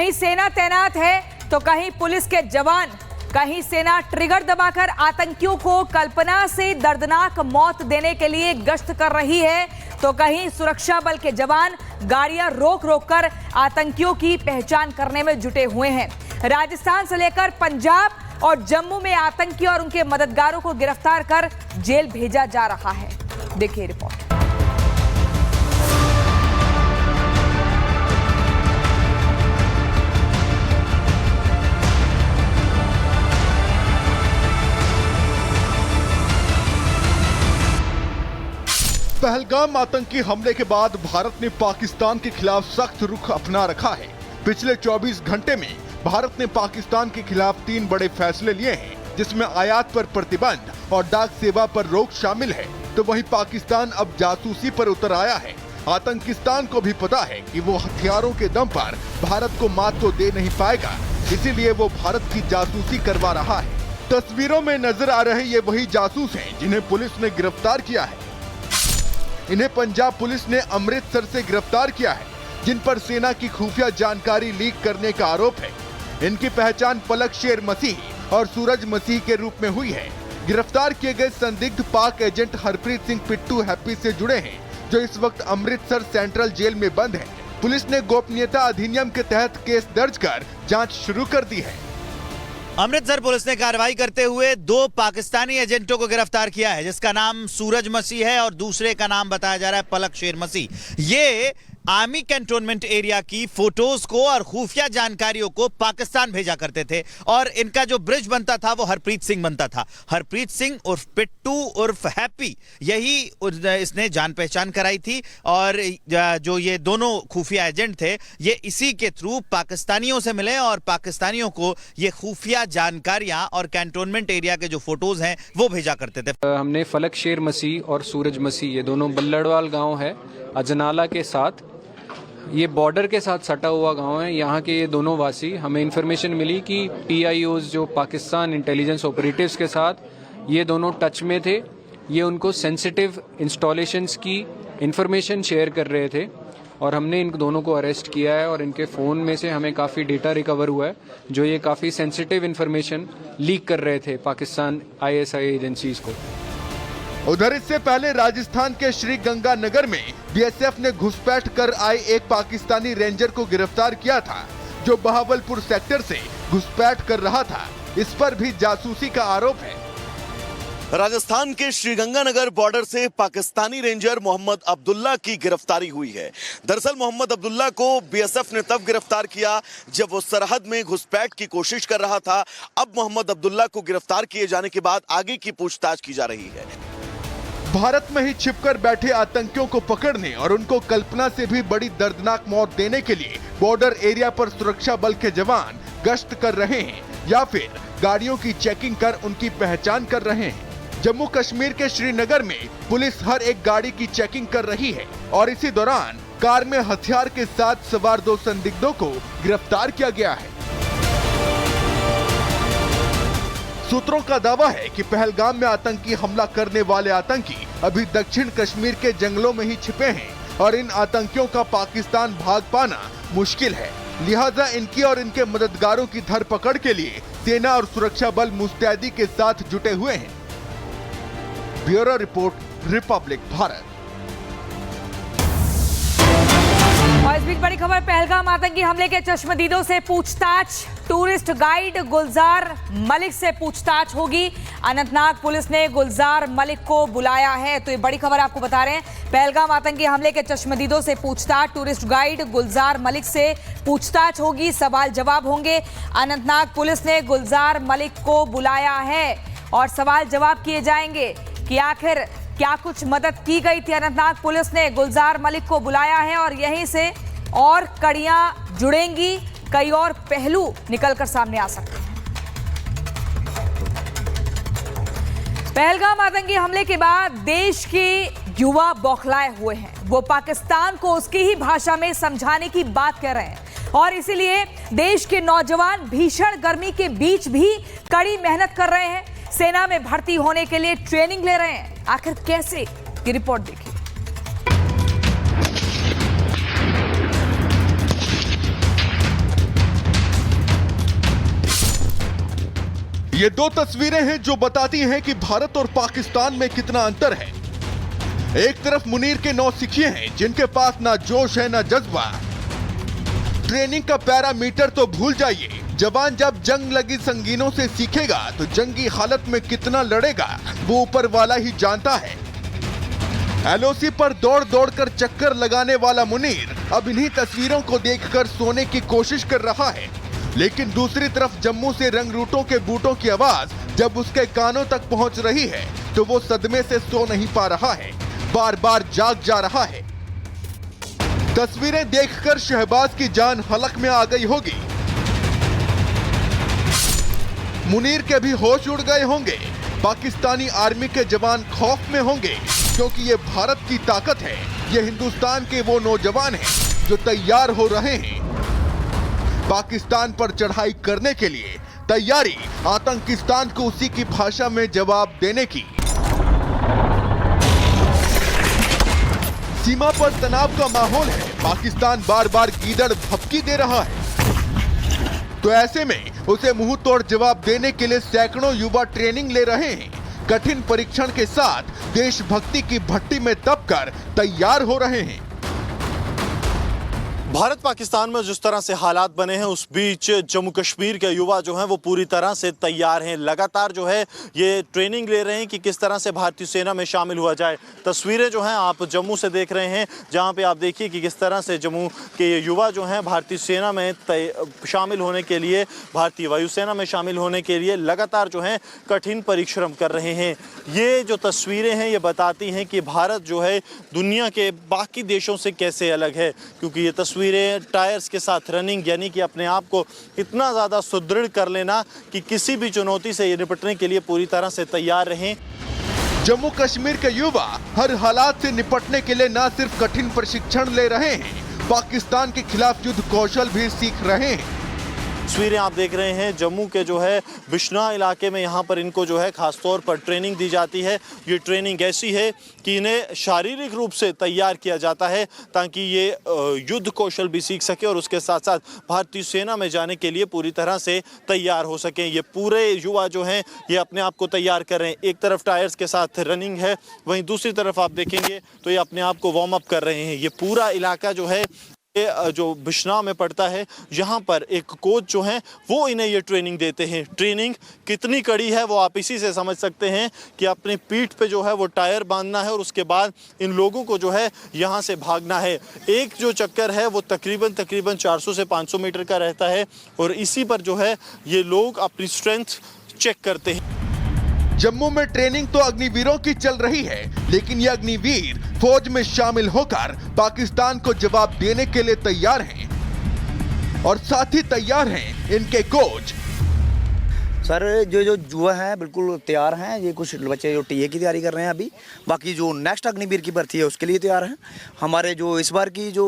कहीं सेना तैनात है तो कहीं पुलिस के जवान, कहीं सेना ट्रिगर दबाकर आतंकियों को कल्पना से दर्दनाक मौत देने के लिए गश्त कर रही है, तो कहीं सुरक्षा बल के जवान गाड़ियां रोक रोक कर आतंकियों की पहचान करने में जुटे हुए हैं। राजस्थान से लेकर पंजाब और जम्मू में आतंकी और उनके मददगारों को गिरफ्तार कर जेल भेजा जा रहा है। देखिए रिपोर्ट। पहलगाम आतंकी हमले के बाद भारत ने पाकिस्तान के खिलाफ सख्त रुख अपना रखा है। पिछले 24 घंटे में भारत ने पाकिस्तान के खिलाफ 3 बड़े फैसले लिए हैं, जिसमें आयात पर प्रतिबंध और डाक सेवा पर रोक शामिल है। तो वहीं पाकिस्तान अब जासूसी पर उतर आया है। आतंकिस्तान को भी पता है कि वो हथियारों के दम पर भारत को मात तो दे नहीं पाएगा, इसीलिए वो भारत की जासूसी करवा रहा है। तस्वीरों में नजर आ रहे ये वही जासूस हैं जिन्हें पुलिस ने गिरफ्तार किया है। इन्हें पंजाब पुलिस ने अमृतसर से गिरफ्तार किया है, जिन पर सेना की खुफिया जानकारी लीक करने का आरोप है। इनकी पहचान पलक शेर मसीह और सूरज मसीह के रूप में हुई है। गिरफ्तार किए गए संदिग्ध पाक एजेंट हरप्रीत सिंह पिट्टू हैप्पी से जुड़े हैं, जो इस वक्त अमृतसर सेंट्रल जेल में बंद है। पुलिस ने गोपनीयता अधिनियम के तहत केस दर्ज कर जाँच शुरू कर दी है। अमृतसर पुलिस ने कार्रवाई करते हुए 2 पाकिस्तानी एजेंटों को गिरफ्तार किया है, जिसका नाम सूरज मसीह है और दूसरे का नाम बताया जा रहा है पलक शेर मसीह। ये आर्मी कैंटोनमेंट एरिया की फोटोज को और खुफिया जानकारियों को पाकिस्तान भेजा करते थे और इनका जो ब्रिज बनता था वो हरप्रीत सिंह बनता था। हरप्रीत सिंह उर्फ पिट्टू उर्फ हैप्पी, यही इसने जान पहचान कराई थी और जो ये दोनों खुफिया एजेंट थे ये इसी के थ्रू पाकिस्तानियों से मिले और पाकिस्तानियों को ये खुफिया जानकारियां और कैंटोनमेंट एरिया के जो फोटोज हैं वो भेजा करते थे। हमने फलक शेर मसीह और सूरज मसीह, ये दोनों बल्लड़वाल गांव है अजनाला के साथ, ये बॉर्डर के साथ सटा हुआ गांव है। यहाँ के ये दोनों वासी, हमें इन्फॉर्मेशन मिली कि PIOs जो पाकिस्तान इंटेलिजेंस ऑपरेटिव्स के साथ ये दोनों टच में थे। ये उनको सेंसिटिव इंस्टॉलेशंस की इन्फॉर्मेशन शेयर कर रहे थे और हमने इन दोनों को अरेस्ट किया है और इनके फ़ोन में से हमें काफ़ी डेटा रिकवर हुआ है, जो ये काफ़ी सेंसिटिव इन्फॉर्मेशन लीक कर रहे थे पाकिस्तान ISI एजेंसीज को। उधर इससे पहले राजस्थान के श्री गंगानगर में BSF ने घुसपैठ कर आए एक पाकिस्तानी रेंजर को गिरफ्तार किया था, जो बहावलपुर सेक्टर से घुसपैठ कर रहा था। इस पर भी जासूसी का आरोप है। राजस्थान के श्रीगंगानगर बॉर्डर से पाकिस्तानी रेंजर मोहम्मद अब्दुल्ला की गिरफ्तारी हुई है। दरअसल मोहम्मद अब्दुल्ला को BSF ने तब गिरफ्तार किया जब वो सरहद में घुसपैठ की कोशिश कर रहा था। अब मोहम्मद अब्दुल्ला को गिरफ्तार किए जाने के बाद आगे की पूछताछ की जा रही है। भारत में ही छिपकर बैठे आतंकियों को पकड़ने और उनको कल्पना से भी बड़ी दर्दनाक मौत देने के लिए बॉर्डर एरिया पर सुरक्षा बल के जवान गश्त कर रहे हैं या फिर गाड़ियों की चेकिंग कर उनकी पहचान कर रहे हैं। जम्मू कश्मीर के श्रीनगर में पुलिस हर एक गाड़ी की चेकिंग कर रही है और इसी दौरान कार में हथियार के साथ सवार 2 संदिग्धों को गिरफ्तार किया गया है। सूत्रों का दावा है कि पहलगाम में आतंकी हमला करने वाले आतंकी अभी दक्षिण कश्मीर के जंगलों में ही छिपे हैं और इन आतंकियों का पाकिस्तान भाग पाना मुश्किल है। लिहाजा इनकी और इनके मददगारों की धरपकड़ के लिए सेना और सुरक्षा बल मुस्तैदी के साथ जुटे हुए हैं। Bureau report, Republic Bharat. और इस बीच बड़ी खबर, पहलगाम आतंकी हमले के चश्मदीदों से पूछताछ। टूरिस्ट गाइड गुलजार मलिक से पूछताछ होगी। अनंतनाग पुलिस ने गुलजार मलिक को बुलाया है, तो ये बड़ी खबर आपको बता रहे हैं। पहलगाम आतंकी हमले के चश्मदीदों से पूछताछ। टूरिस्ट गाइड गुलजार मलिक से पूछताछ होगी, सवाल जवाब होंगे। अनंतनाग पुलिस ने गुलजार मलिक को बुलाया है और सवाल जवाब किए जाएंगे कि आखिर क्या कुछ मदद की गई थी। अनंतनाग पुलिस ने गुलजार मलिक को बुलाया है और यहीं से और कड़ियां जुड़ेंगी, कई और पहलू निकलकर सामने आ सकते हैं। पहलगाम आतंकी हमले के बाद देश के युवा बौखलाए हुए हैं। वो पाकिस्तान को उसकी ही भाषा में समझाने की बात कर रहे हैं और इसीलिए देश के नौजवान भीषण गर्मी के बीच भी कड़ी मेहनत कर रहे हैं। सेना में भर्ती होने के लिए ट्रेनिंग ले रहे हैं। आखिर कैसे, की रिपोर्ट देखिए। ये दो तस्वीरें हैं जो बताती हैं कि भारत और पाकिस्तान में कितना अंतर है। एक तरफ मुनीर के 9 सिखिए हैं जिनके पास ना जोश है ना जज्बा। ट्रेनिंग का पैरामीटर तो भूल जाइए। जवान जब जंग लगी संगीनों से सीखेगा तो जंगी हालत में कितना लड़ेगा वो ऊपर वाला ही जानता है। एलओसी पर दौड़ दौड़ कर चक्कर लगाने वाला मुनीर अब इन्हीं तस्वीरों को देखकर सोने की कोशिश कर रहा है, लेकिन दूसरी तरफ जम्मू से रंगरूटों के बूटों की आवाज जब उसके कानों तक पहुंच रही है तो वो सदमे से सो नहीं पा रहा है, बार बार जाग जा रहा है। तस्वीरें देखकर शहबाज की जान हलक में आ गई होगी। मुनीर के भी होश उड़ गए होंगे। पाकिस्तानी आर्मी के जवान खौफ में होंगे क्योंकि ये भारत की ताकत है। ये हिंदुस्तान के वो नौजवान हैं जो तैयार हो रहे हैं पाकिस्तान पर चढ़ाई करने के लिए। तैयारी आतंकिस्तान को उसी की भाषा में जवाब देने की। सीमा पर तनाव का माहौल है। पाकिस्तान बार बार गीदड़ भपकी दे रहा है, तो ऐसे में उसे मुंह तोड़ जवाब देने के लिए सैकड़ों युवा ट्रेनिंग ले रहे हैं। कठिन परीक्षण के साथ देशभक्ति की भट्टी में दबकर तैयार हो रहे हैं। भारत पाकिस्तान में जिस तरह से हालात बने हैं उस बीच जम्मू कश्मीर के युवा जो हैं वो पूरी तरह से तैयार हैं। लगातार जो है ये ट्रेनिंग ले रहे हैं कि किस तरह से भारतीय सेना में शामिल हुआ जाए। तस्वीरें जो हैं आप जम्मू से देख रहे हैं, जहां पे आप देखिए कि किस तरह से जम्मू के युवा जो हैं भारतीय सेना में शामिल होने के लिए, भारतीय वायुसेना में शामिल होने के लिए लगातार जो है कठिन परिश्रम कर रहे हैं। ये जो तस्वीरें हैं ये बताती हैं कि भारत जो है दुनिया के बाकी देशों से कैसे अलग है, क्योंकि ये तस्वीरें टायर्स के साथ रनिंग यानी कि अपने आप को इतना ज़्यादा सुदृढ़ कर लेना कि किसी भी चुनौती से ये निपटने के लिए पूरी तरह से तैयार रहें। जम्मू कश्मीर के युवा हर हालात से निपटने के लिए न सिर्फ कठिन प्रशिक्षण ले रहे हैं, पाकिस्तान के खिलाफ युद्ध कौशल भी सीख रहे हैं। तस्वीरें आप देख रहे हैं जम्मू के जो है बिश्नोई इलाके में, यहाँ पर इनको जो है ख़ास तौर पर ट्रेनिंग दी जाती है। ये ट्रेनिंग ऐसी है कि इन्हें शारीरिक रूप से तैयार किया जाता है ताकि ये युद्ध कौशल भी सीख सके और उसके साथ साथ भारतीय सेना में जाने के लिए पूरी तरह से तैयार हो सकें। ये पूरे युवा जो हैं ये अपने आप को तैयार कर रहे हैं। एक तरफ टायर्स के साथ रनिंग है, वहीं दूसरी तरफ आप देखेंगे तो ये अपने आप को वार्म अप कर रहे हैं। ये पूरा इलाका जो है जो बिश्नोई में पड़ता है, यहाँ पर एक कोच जो हैं वो इन्हें ये ट्रेनिंग देते हैं। ट्रेनिंग कितनी कड़ी है वो आप इसी से समझ सकते हैं कि अपनी पीठ पे जो है वो टायर बांधना है और उसके बाद इन लोगों को जो है यहाँ से भागना है। एक जो चक्कर है वो तकरीबन 400 से 500 मीटर का रहता है और इसी पर जो है ये लोग अपनी स्ट्रेंथ चेक करते हैं। जम्मू में ट्रेनिंग तो अग्निवीरों की चल रही है, लेकिन ये अग्निवीर फौज में शामिल होकर पाकिस्तान को जवाब देने के लिए तैयार हैं और साथ ही तैयार हैं इनके कोच। सर जो युवा हैं बिल्कुल तैयार हैं। ये कुछ बच्चे जो टीए की तैयारी कर रहे हैं अभी, बाकी जो नेक्स्ट अग्निवीर की भर्ती है उसके लिए तैयार हैं। हमारे जो इस बार की जो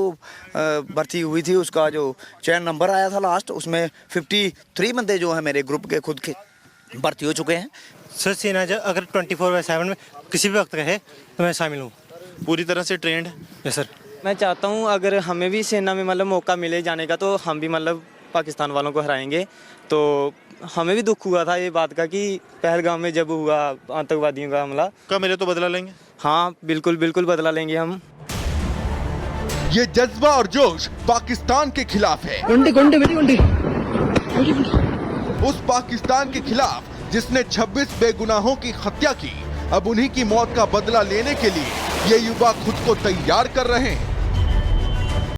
भर्ती हुई थी उसका जो चयन नंबर आया था लास्ट, उसमें 53 बंदे जो हैं मेरे ग्रुप के खुद के भर्ती हो चुके हैं। सर सेना अगर 24/7 में किसी भी वक्त कहे तो मैं शामिल हूँ। पूरी तरह से ट्रेंड है। Yes sir. मैं चाहता हूँ अगर हमें भी सेना में मतलब मौका मिले जाने का तो हम भी मतलब पाकिस्तान वालों को हराएंगे। तो हमें भी दुख हुआ था ये बात का कि पहलगाम में जब हुआ आतंकवादियों का हमला, कब मिले तो बदला लेंगे। हाँ बिल्कुल बिल्कुल बदला लेंगे हम। ये जज्बा और जोश पाकिस्तान के खिलाफ है। उस पाकिस्तान के खिलाफ जिसने 26 बेगुनाहों की हत्या की। अब उन्हीं की मौत का बदला लेने के लिए ये युवा खुद को तैयार कर रहे हैं।